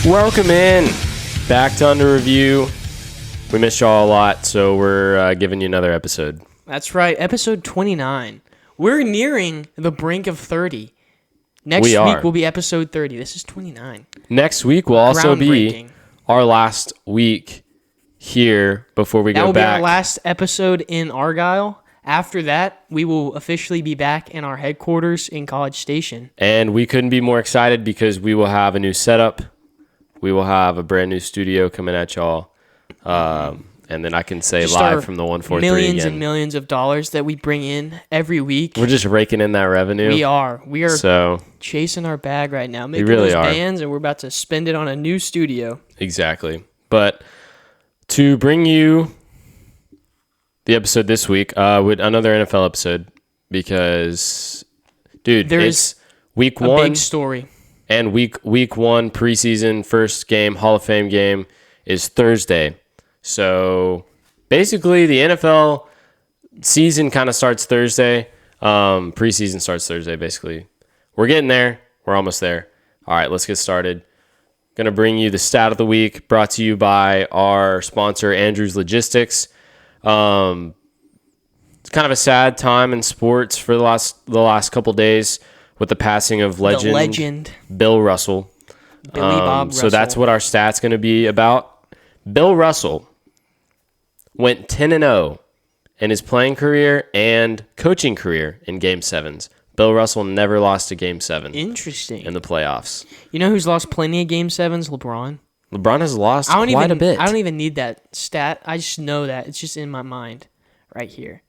Welcome in. Back to Under Review. We missed y'all a lot, so we're giving you another episode. That's right, episode 29. We're nearing the brink of 30. Next week will be episode 30. This is 29. Next week will also be our last week here before we go back. That will be our last episode in Argyle. After that, we will officially be back in our headquarters in College Station. And we couldn't be more excited because we will have a new setup. We will have a brand new studio coming at y'all. And then I can say just live from the 143 millions again. And millions of dollars that we bring in every week. We're just raking in that revenue. We are chasing our bag right now. Making really those bands, and we're about to spend it on a new studio. Exactly. But to bring you the episode this week, with another NFL episode, because, dude, it's week one. A big story. And week one preseason first game, Hall of Fame game, is Thursday. So basically the NFL season kind of starts Thursday. Preseason starts Thursday, basically. We're getting there. We're almost there. All right, let's get started. Going to bring you the stat of the week, brought to you by our sponsor, Andrews Logistics. It's kind of a sad time in sports for the last couple days with the passing of legend Bill Russell. Billy Bob Russell. So that's what our stat's going to be about. Bill Russell went 10-0 in his playing career and coaching career in Game 7s. Bill Russell never lost a Game 7. Interesting. In the playoffs. You know who's lost plenty of Game 7s? LeBron. LeBron has lost quite a bit. I don't even need that stat. I just know that. It's just in my mind right here.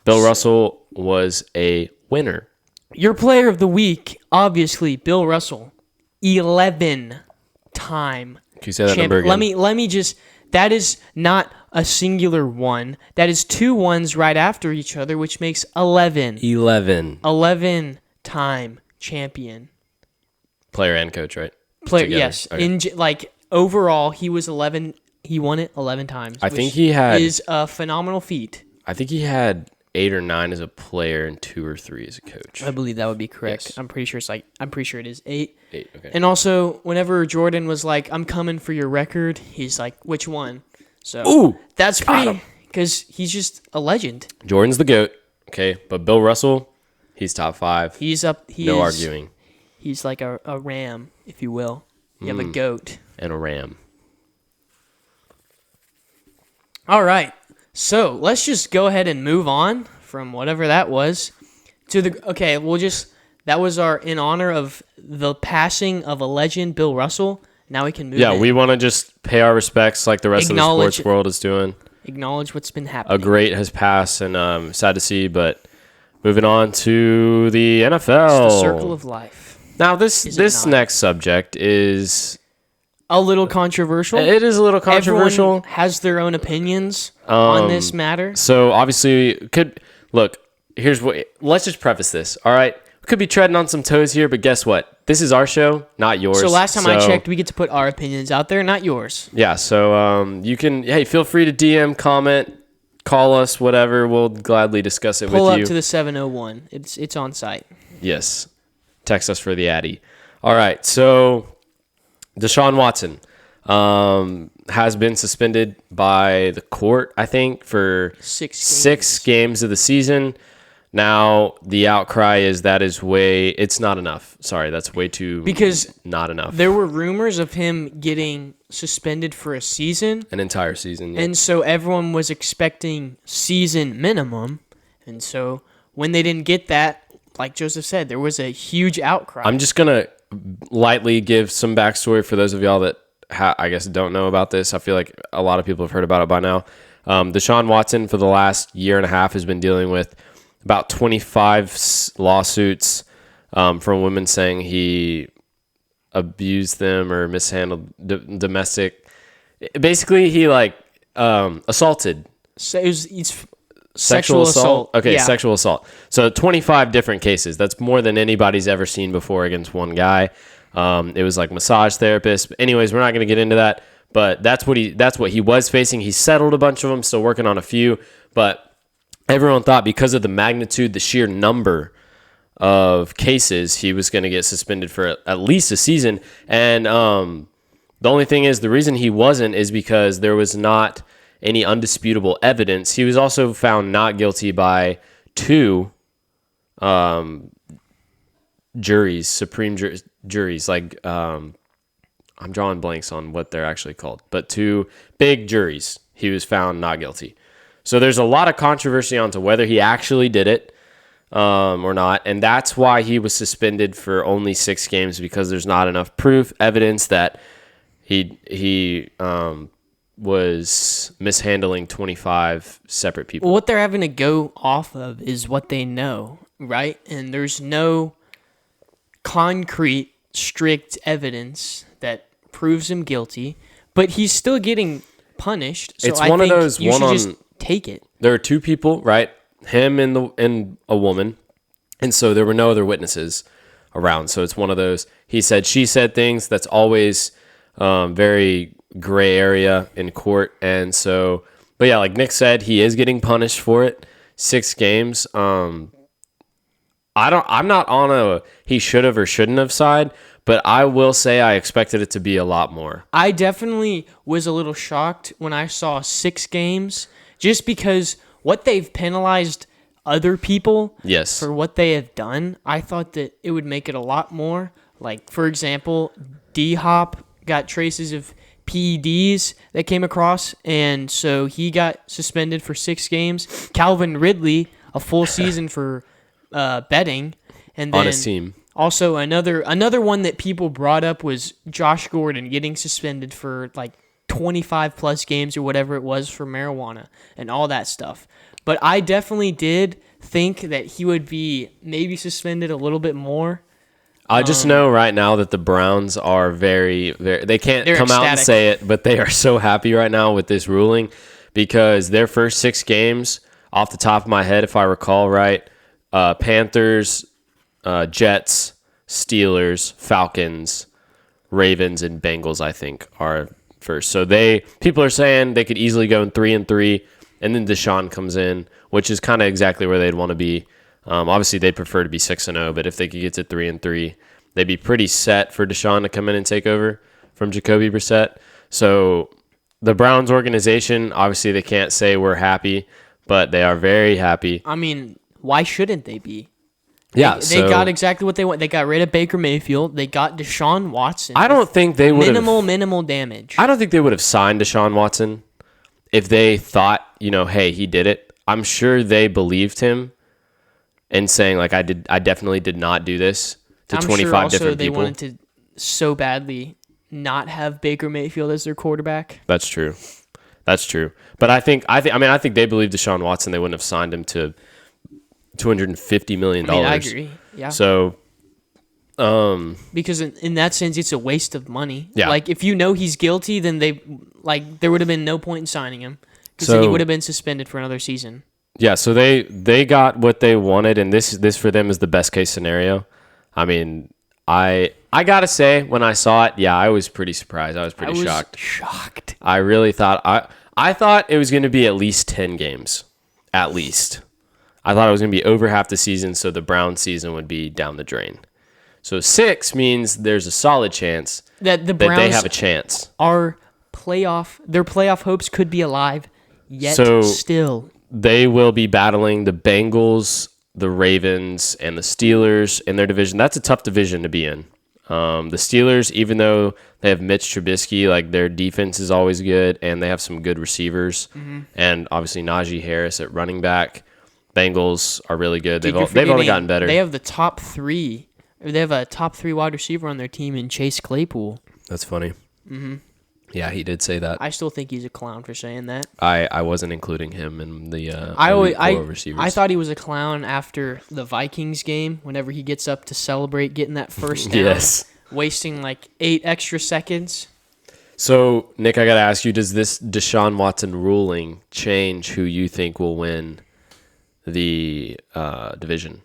Bill Russell was a winner. Your player of the week, obviously, Bill Russell. 11-time. Can you say that number again? Let me just... That is not a singular one. That is two ones right after each other, which makes 11. 11-time champion. Player and coach, right? Player, yes. Okay. Overall, he was 11. He won it 11 times. I think he had... is a phenomenal feat. I think he had 8 or 9 as a player and 2 or 3 as a coach. I believe that would be correct. Yes. I'm pretty sure it is 8. 8, okay. And also, whenever Jordan was like, "I'm coming for your record," he's like, "Which one?" So that's pretty, because he's just a legend. Jordan's the GOAT, okay, but Bill Russell, he's top 5. He's up. No arguing. He's like a ram, if you will. You have a goat and a ram. All right. So let's just go ahead and move on from whatever that was to that was our in honor of the passing of a legend, Bill Russell. Now we can move. Yeah, we want to just pay our respects like the rest of the sports world is doing. Acknowledge what's been happening. A great has passed, and sad to see, but moving on to the NFL. It's the circle of life. Now this next subject is a little controversial. It is a little controversial. Everyone has their own opinions on this matter. So obviously, let's just preface this. All right, we could be treading on some toes here, but guess what? This is our show, not yours. So last time I checked, we get to put our opinions out there, not yours. Yeah. So you can feel free to DM, comment, call us, whatever. We'll gladly discuss it with you. Pull up to the 701. It's on site. Yes. Text us for the Addy. All right. So Deshaun Watson has been suspended by the court, I think, for 6 games of the season. Now, the outcry is it's not enough. Sorry, that's way too... Because not enough. There were rumors of him getting suspended for a season. An entire season, yeah. And so everyone was expecting season minimum. And so when they didn't get that, like Joseph said, there was a huge outcry. I'm just going to lightly give some backstory for those of y'all that I guess don't know about this. I feel like a lot of people have heard about it by now. Deshaun Watson for the last year and a half has been dealing with about 25 lawsuits from women saying he abused them or mishandled domestic. Basically, he assaulted. So it's sexual assault. Okay, yeah. Sexual assault. So 25 different cases. That's more than anybody's ever seen before against one guy. It was like massage therapist. Anyways, we're not going to get into that. But that's what he was facing. He settled a bunch of them, still working on a few. But everyone thought because of the magnitude, the sheer number of cases, he was going to get suspended for at least a season. And The only thing is, the reason he wasn't is because there was not any undisputable evidence. He was also found not guilty by 2 juries, supreme juries. Like, I'm drawing blanks on what they're actually called, but 2 big juries. He was found not guilty. So there's a lot of controversy onto whether he actually did it or not, and that's why he was suspended for only 6 games, because there's not enough proof, evidence that he was mishandling 25 separate people. Well, what they're having to go off of is what they know, right? And there's no concrete, strict evidence that proves him guilty, but he's still getting punished. So It's I one of think those you should one-on- just take it. There are 2 people, right? Him and a woman, and so there were no other witnesses around. So it's one of those he said, she said things. That's always very gray area in court. And so, but yeah, like Nick said, he is getting punished for it. 6 games. I'm not on a he should have or shouldn't have side, but I will say I expected it to be a lot more. I definitely was a little shocked when I saw 6 games, just because what they've penalized other people Yes. for what they have done. I thought that it would make it a lot more. Like, for example, D-Hop got traces of PEDs that came across, and so he got suspended for 6 games. Calvin Ridley, a full season for betting. And then On his team. Also, another one that people brought up was Josh Gordon getting suspended for like 25 plus games or whatever it was for marijuana and all that stuff. But I definitely did think that he would be maybe suspended a little bit more. I just know right now that the Browns are very, very, they can't come out and ecstatic. say it, but they are so happy right now with this ruling, because their first 6 games, off the top of my head, if I recall right, Panthers, Jets, Steelers, Falcons, Ravens, and Bengals, I think, are first. So people are saying they could easily go in 3-3, and then Deshaun comes in, which is kind of exactly where they'd want to be. Obviously, they'd prefer to be 6-0, but if they could get to 3-3, they'd be pretty set for Deshaun to come in and take over from Jacoby Brissett. So the Browns organization, obviously, they can't say we're happy, but they are very happy. I mean, why shouldn't they be? Yeah, They got exactly what they want. They got rid of Baker Mayfield. They got Deshaun Watson. I don't think they would minimal damage. I don't think they would have signed Deshaun Watson if they thought, hey, he did it. I'm sure they believed him and saying, like, I definitely did not do this to 25 different people. They wanted to so badly not have Baker Mayfield as their quarterback. That's true. But I think they believed Deshaun Watson. They wouldn't have signed him to $250 million. I mean, I agree. Yeah. So, because in that sense, it's a waste of money. Yeah. Like, if you know he's guilty, then there would have been no point in signing him, because then he would have been suspended for another season. Yeah. So they got what they wanted, and this for them is the best case scenario. I mean, I gotta say, when I saw it, yeah, I was pretty surprised. I was shocked. I really thought I thought it was going to be at least 10 games, at least. I thought it was going to be over half the season, so the Browns season would be down the drain. So 6 means there's a solid chance that they have a chance. Their playoff hopes could be alive, yet still. They will be battling the Bengals, the Ravens, and the Steelers in their division. That's a tough division to be in. The Steelers, even though they have Mitch Trubisky, like, their defense is always good, and they have some good receivers, and obviously Najee Harris at running back. Bengals are really good. They've only gotten better. They have the top 3. They have a top 3 wide receiver on their team in Chase Claypool. That's funny. Mm-hmm. Yeah, he did say that. I still think he's a clown for saying that. I wasn't including him in the receivers. I thought he was a clown after the Vikings game, whenever he gets up to celebrate getting that first down, yes, wasting like 8 extra seconds. So, Nick, I got to ask you, does this Deshaun Watson ruling change who you think will win the division?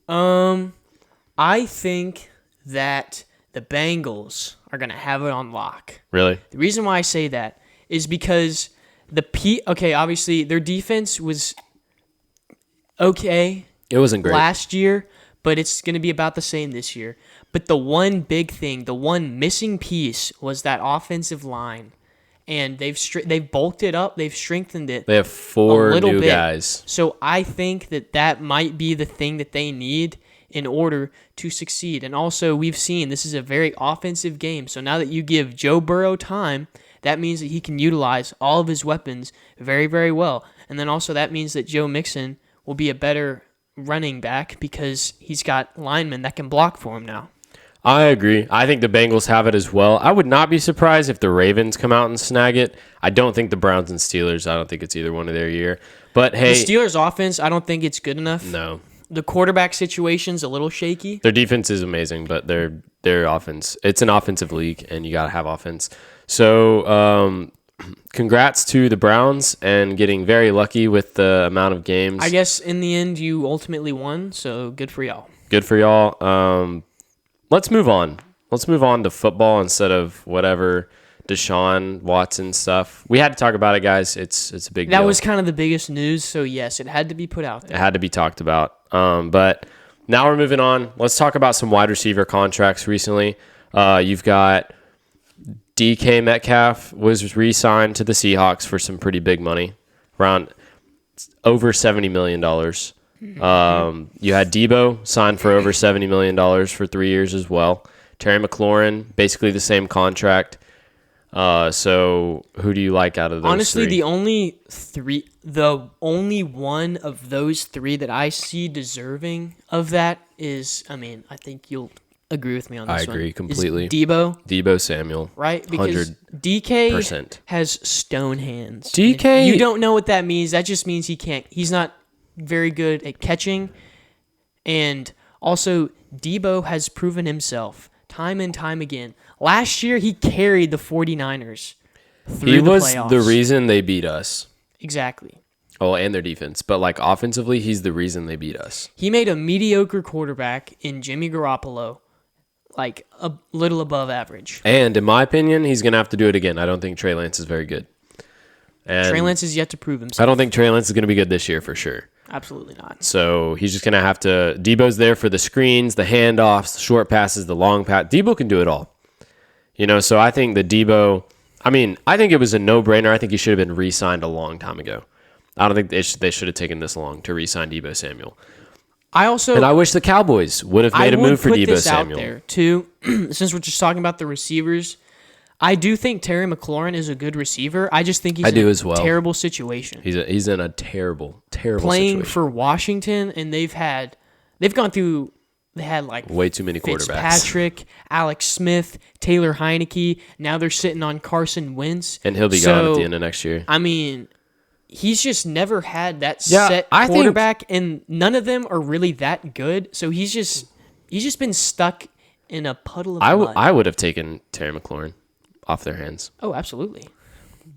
I think that the Bengals are going to have it on lock. Really? The reason why I say that is because obviously their defense was okay. It wasn't great last year, but it's going to be about the same this year. But the one big thing, the one missing piece was that offensive line. And they've bulked it up. They've strengthened it. They have 4 little new bit. guys. So I think that might be the thing that they need in order to succeed. And also, we've seen this is a very offensive game. So now that you give Joe Burrow time, that means that he can utilize all of his weapons very, very well. And then also that means that Joe Mixon will be a better running back because he's got linemen that can block for him now. I agree. I think the Bengals have it as well. I would not be surprised if the Ravens come out and snag it. I don't think the Browns and Steelers, I don't think it's either one of their year. But hey, the Steelers' offense, I don't think it's good enough. No. The quarterback situation's a little shaky. Their defense is amazing, but their offense, it's an offensive league, and you got to have offense. So, congrats to the Browns and getting very lucky with the amount of games. I guess in the end, you ultimately won, so good for y'all. Good for y'all. Let's move on. Let's move on to football instead of whatever Deshaun Watson stuff. We had to talk about it, guys. It's a big deal. That was kind of the biggest news, so yes, it had to be put out there. It had to be talked about. But now we're moving on. Let's talk about some wide receiver contracts recently. You've got DK Metcalf was re-signed to the Seahawks for some pretty big money, around over $70 million. You had Debo signed for over $70 million for 3 years as well. Terry McLaurin, basically the same contract. So who do you like out of those Honestly, three? the only one of those three that I see deserving of that is, I think you'll agree with me on this one. I agree completely. Debo Samuel. Right? Because 100%. DK has stone hands. DK, you don't know what that means. That just means he's not very good at catching. And also, Debo has proven himself time and time again. Last year, he carried the 49ers through the playoffs. He was the reason they beat us. Exactly. Oh, and their defense. But, offensively, he's the reason they beat us. He made a mediocre quarterback in Jimmy Garoppolo, a little above average. And, in my opinion, he's going to have to do it again. I don't think Trey Lance is very good. And Trey Lance is yet to prove himself. I don't think Trey Lance is going to be good this year for sure. Absolutely not. So he's just going to have to... Debo's there for the screens, the handoffs, the short passes, the long pass. Debo can do it all. So I think the Debo... I think it was a no-brainer. I think he should have been re-signed a long time ago. I don't think they should have taken this long to re-sign Debo Samuel. And I wish the Cowboys would have made a move for Debo Samuel. Out there too, since we're just talking about the receivers, I do think Terry McLaurin is a good receiver. I just think he's in a terrible situation. He's in a terrible playing situation. for Washington, and they had way too many quarterbacks. Fitzpatrick, Alex Smith, Taylor Heineke. Now they're sitting on Carson Wentz, and he'll be gone at the end of next year. He's just never had that set quarterback, and none of them are really that good. So he's just been stuck in a puddle of mud. I would have taken Terry McLaurin off their hands. Oh, absolutely.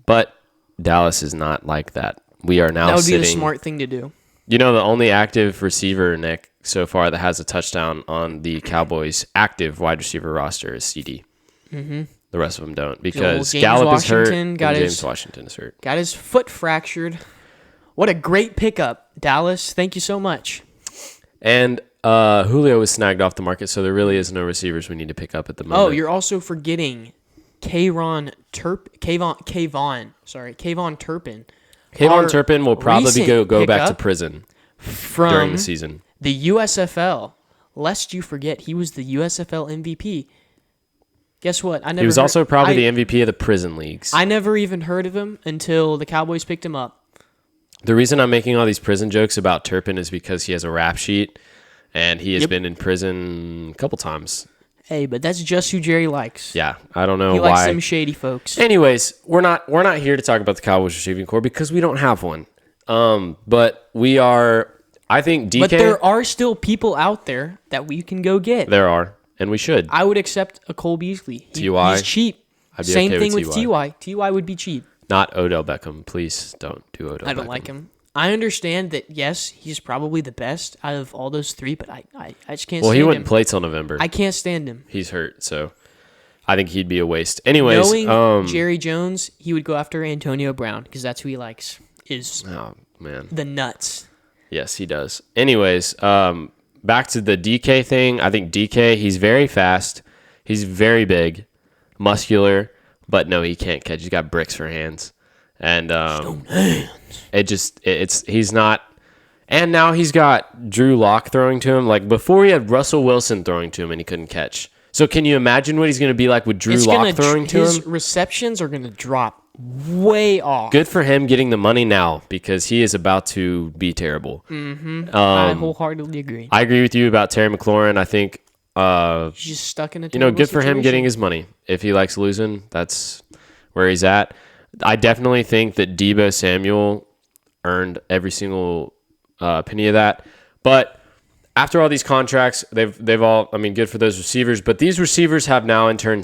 But Dallas is not like that. We are now that would sitting... be the smart thing to do. The only active receiver, Nick, so far that has a touchdown on the Cowboys' active wide receiver roster is CD. Mm-hmm. The rest of them don't because Gallup is hurt and James Washington is hurt. Got his foot fractured. What a great pickup, Dallas. Thank you so much. And Julio was snagged off the market, so there really is no receivers we need to pick up at the moment. Oh, you're also forgetting Kayvon Turpin. Kayvon Turpin will probably go back to prison during the season. The USFL. Lest you forget, he was the USFL MVP. Guess what? He was also probably the MVP of the prison leagues. I never even heard of him until the Cowboys picked him up. The reason I'm making all these prison jokes about Turpin is because he has a rap sheet, and he has been in prison a couple times. Hey, but that's just who Jerry likes. Yeah, I don't know why. He likes them shady folks. Anyways, we're not here to talk about the Cowboys receiving corps because we don't have one. But we are. I think DK. But there are still people out there that we can go get. There are, and we should. I would accept a Cole Beasley. Ty. He's cheap. Same thing with Ty. Ty would be cheap. Not Odell Beckham. Please don't do Odell Beckham. I don't like him. I understand that, yes, he's probably the best out of all those three, but I just can't stand him. Well, he wouldn't play till November. I can't stand him. He's hurt, so I think he'd be a waste. Anyways. Knowing Jerry Jones, he would go after Antonio Brown because that's who he likes, is oh, man. the nuts. Yes, he does. Anyways, back to the DK thing. I think DK, he's very fast. He's very big, muscular, but no, he can't catch. He's got bricks for hands. And he's not. And now he's got Drew Lock throwing to him. Like before, he had Russell Wilson throwing to him and he couldn't catch. So can you imagine what he's going to be like with Drew Lock throwing to him? His receptions are going to drop way off. Good for him getting the money now because he is about to be terrible. I wholeheartedly agree. I agree with you about Terry McLaurin. I think he's just stuck in a terrible good for him situation. getting his money. If he likes losing, that's where he's at. I definitely think that Deebo Samuel earned every single penny of that. But after all these contracts, they've all, I mean, good for those receivers. But these receivers have now in turn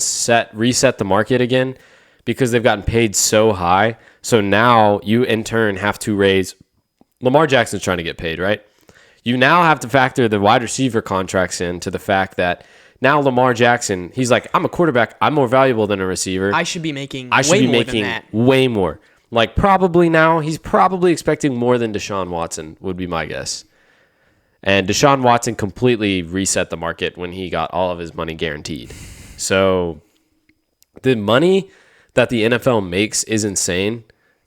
reset the market again because they've gotten paid so high. So now you in turn have to raise. Lamar Jackson's trying to get paid, right? You now have to factor the wide receiver contracts into the fact that now Lamar Jackson, he's like, I'm a quarterback. I'm more valuable than a receiver. I should be making way more. Like probably now, he's probably expecting more than Deshaun Watson would be my guess. And Deshaun Watson completely reset the market when he got all of his money guaranteed. So the money that the NFL makes is insane.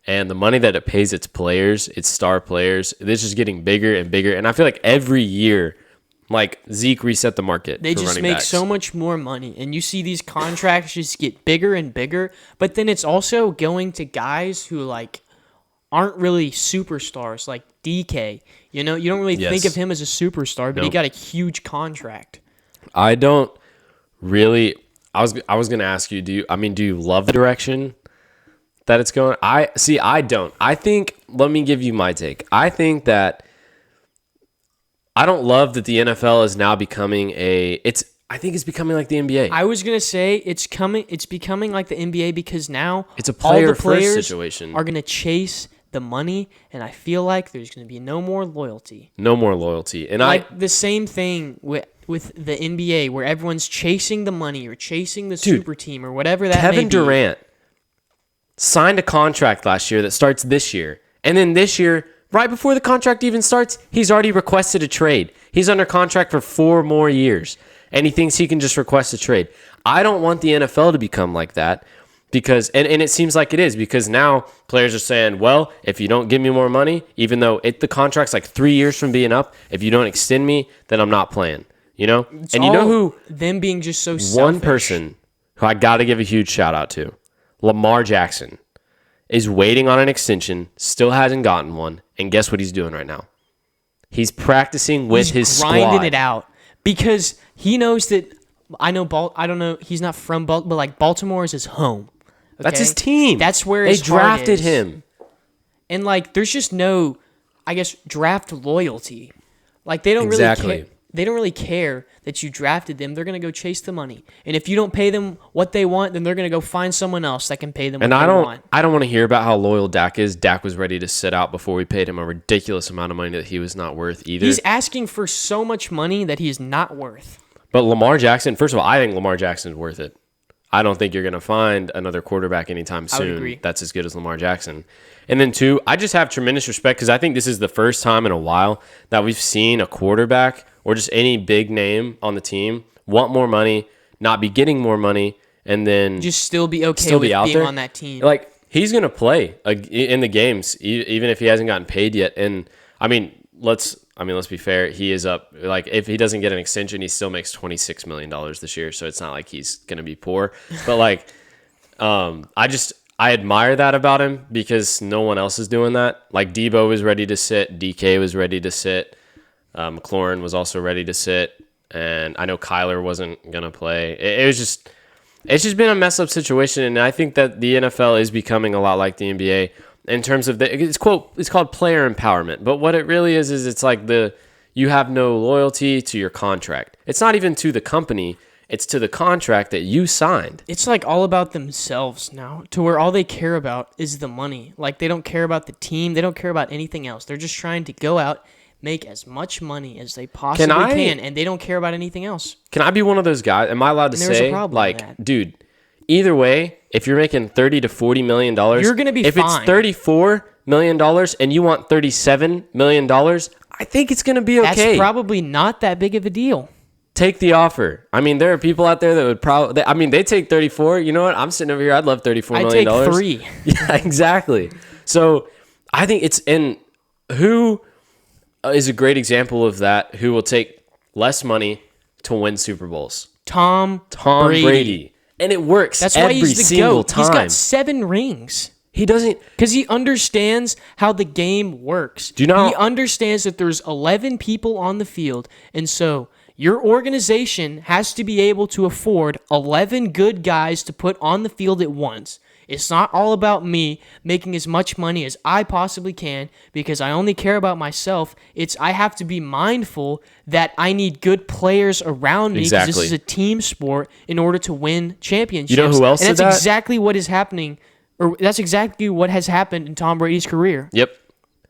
And the money that it pays its players, its star players, this is getting bigger and bigger. And I feel like every year, like Zeke reset the market. They just make so much more money. And you see these contracts just get bigger and bigger. But then it's also going to guys who like aren't really superstars, like DK. You know, you don't really think of him as a superstar, but he got a huge contract. I don't really. I was going to ask you. Do you love the direction that it's going? I don't. I think. Let me give you my take. I think that. I don't love that the NFL is now becoming I think it's becoming like the NBA. I was gonna say it's becoming like the NBA because now it's a player all the players first situation. Are gonna chase the money, and I feel like there's gonna be no more loyalty. No more loyalty, and the same thing with the NBA where everyone's chasing the money or chasing the super team or whatever that may be. Kevin Durant signed a contract last year that starts this year, and then this year. Right before the contract even starts, he's already requested a trade. He's under contract for 4 more years, and he thinks he can just request a trade. I don't want the NFL to become like that because, and it seems like it is because now players are saying, well, if you don't give me more money, even though the contract's like 3 years from being up, if you don't extend me, then I'm not playing. You know? And you know who? Them being just so selfish. One person who I got to give a huge shout out to, Lamar Jackson, is waiting on an extension, still hasn't gotten one. And guess what he's doing right now? He's practicing with his squad. He's grinding it out because he knows that. I don't know. He's not from Baltimore, but like Baltimore is his home. Okay? That's his team. That's where they drafted him. And like, there's just no, I guess, draft loyalty. Like they don't really care. They don't really care that you drafted them. They're going to go chase the money. And if you don't pay them what they want, then they're going to go find someone else that can pay them what they want. I don't want to hear about how loyal Dak is. Dak was ready to sit out before we paid him a ridiculous amount of money that he was not worth either. He's asking for so much money that he is not worth. But Lamar Jackson, first of all, I think Lamar Jackson is worth it. I don't think you're going to find another quarterback anytime soon. I would agree. That's as good as Lamar Jackson. And then 2, I just have tremendous respect because I think this is the first time in a while that we've seen a quarterback or just any big name on the team want more money, not be getting more money, and then just still be okay with being on that team. Like, he's going to play in the games, even if he hasn't gotten paid yet. And, let's be fair. He is up. Like, if he doesn't get an extension, he still makes $26 million this year, so it's not like he's going to be poor. But, like, I admire that about him because no one else is doing that. Like, Deebo was ready to sit. DK was ready to sit. McLaurin was also ready to sit, and I know Kyler wasn't gonna play. It's just been a mess up situation, and I think that the NFL is becoming a lot like the NBA in terms of it's called player empowerment. But what it really is it's like you have no loyalty to your contract. It's not even to the company. It's to the contract that you signed. It's like all about themselves now, to where all they care about is the money. Like they don't care about the team. They don't care about anything else. They're just trying to go out, make as much money as they possibly can, and they don't care about anything else. Can I be one of those guys? Am I allowed to say, like, dude, either way, if you're making $30 to $40 million, you're going to be fine. If it's $34 million and you want $37 million, I think it's going to be okay. That's probably not that big of a deal. Take the offer. I mean, there are people out there that would probably... I mean, they take 34. You know what? I'm sitting over here. I'd love $34 million. I'd take 3. Yeah, exactly. So I think it's... And who is a great example of that, who will take less money to win Super Bowls? Tom Brady. And it works. That's every why he's the single GOAT. Time. He's got 7 rings. He doesn't... Because he understands how the game works. Do you know... He understands that there's 11 people on the field, and so your organization has to be able to afford 11 good guys to put on the field at once. It's not all about me making as much money as I possibly can because I only care about myself. I have to be mindful that I need good players around me because this is a team sport in order to win championships. You know who else did that? And that's exactly what is happening, or that's exactly what has happened in Tom Brady's career. Yep.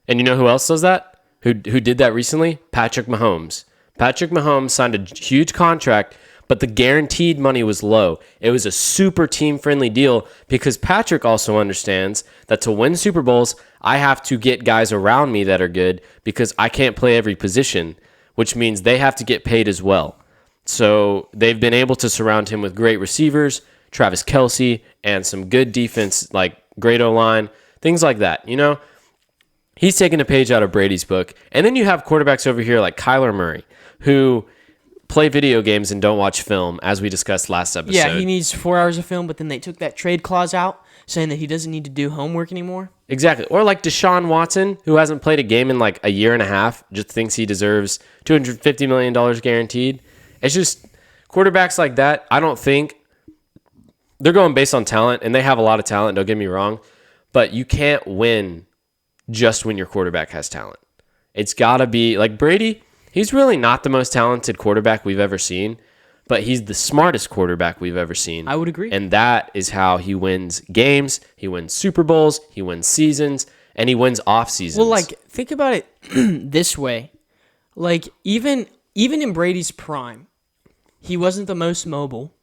And you know who else does that? Who did that recently? Patrick Mahomes. Patrick Mahomes signed a huge contract, but the guaranteed money was low. It was a super team-friendly deal because Patrick also understands that to win Super Bowls, I have to get guys around me that are good because I can't play every position, which means they have to get paid as well. So they've been able to surround him with great receivers, Travis Kelce, and some good defense like great O-line, things like that. You know, he's taking a page out of Brady's book. And then you have quarterbacks over here like Kyler Murray, who play video games and don't watch film, as we discussed last episode. Yeah, he needs 4 hours of film, but then they took that trade clause out, saying that he doesn't need to do homework anymore. Exactly. Or like Deshaun Watson, who hasn't played a game in like a year and a half, just thinks he deserves $250 million guaranteed. It's just quarterbacks like that, I don't think... They're going based on talent, and they have a lot of talent, don't get me wrong, but you can't win just when your quarterback has talent. It's got to be... Like Brady... He's really not the most talented quarterback we've ever seen, but he's the smartest quarterback we've ever seen. I would agree. And that is how he wins games, he wins Super Bowls, he wins seasons, and he wins off seasons. Well, like, think about it this way. Like, even in Brady's prime, he wasn't the most mobile.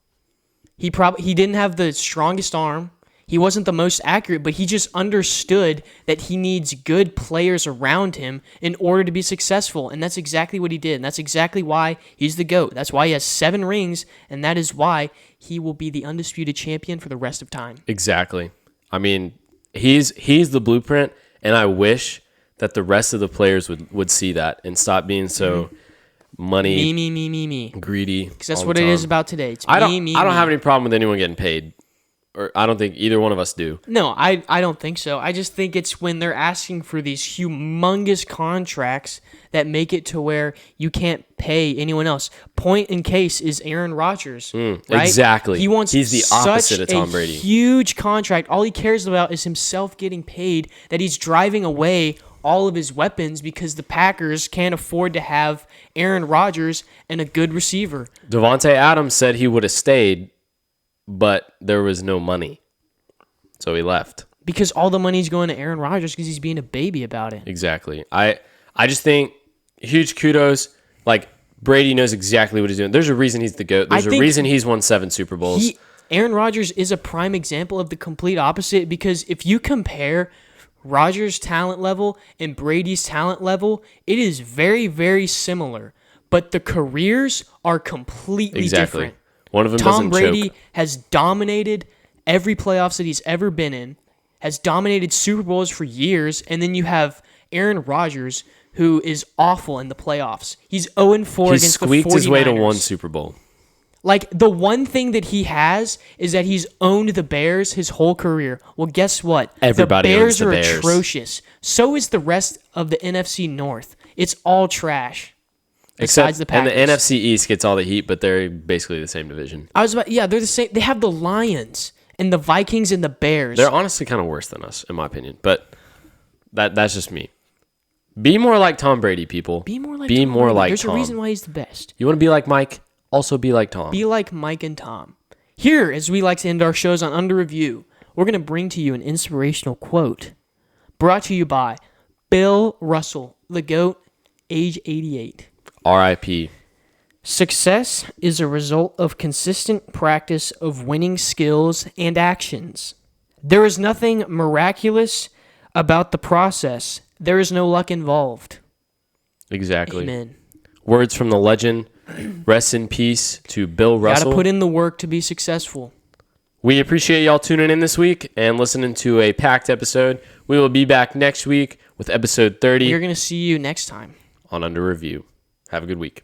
He didn't have the strongest arm. He wasn't the most accurate, but he just understood that he needs good players around him in order to be successful, and that's exactly what he did, and that's exactly why he's the GOAT. That's why he has 7 rings, and that is why he will be the undisputed champion for the rest of time. Exactly. I mean, he's the blueprint, and I wish that the rest of the players would see that and stop being so money me greedy. Because that's what it is about today. It's I don't have any problem with anyone getting paid. Or I don't think either one of us do. No, I don't think so. I just think it's when they're asking for these humongous contracts that make it to where you can't pay anyone else. Point in case is Aaron Rodgers, right? Exactly. He's the opposite of Tom Brady. Huge contract. All he cares about is himself getting paid, that he's driving away all of his weapons because the Packers can't afford to have Aaron Rodgers and a good receiver. Devontae Adams said he would have stayed, but there was no money. So he left. Because all the money's going to Aaron Rodgers because he's being a baby about it. Exactly. I just think huge kudos. Like, Brady knows exactly what he's doing. There's a reason he's the GOAT. There's a reason he's won 7 Super Bowls. Aaron Rodgers is a prime example of the complete opposite because if you compare Rodgers' talent level and Brady's talent level, it is very, very similar. But the careers are completely different. One of them Tom Brady choke. has dominated every playoffs that he's ever been in, has dominated Super Bowls for years, and then you have Aaron Rodgers, who is awful in the playoffs. He's 0-4 against the 49ers. He squeaked his way to 1 Super Bowl. Like, the one thing that he has is that he's owned the Bears his whole career. Well, guess what? Everybody owns the Bears. The Bears are atrocious. So is the rest of the NFC North. It's all trash. Besides the Packers. And the NFC East gets all the heat, but they're basically the same division. They're the same. They have the Lions and the Vikings and the Bears. They're honestly kind of worse than us, in my opinion. But that's just me. Be more like Tom Brady, people. Be more like There's Tom. There's a reason why he's the best. You want to be like Mike? Also be like Tom. Be like Mike and Tom. Here, as we like to end our shows on Under Review, we're going to bring to you an inspirational quote brought to you by Bill Russell, the GOAT, age 88. R.I.P. Success is a result of consistent practice of winning skills and actions. There is nothing miraculous about the process. There is no luck involved. Exactly. Amen. Words from the legend. Rest in peace to Bill Russell. Got to put in the work to be successful. We appreciate y'all tuning in this week and listening to a packed episode. We will be back next week with episode 30 We're going to see you next time on Under Review. Have a good week.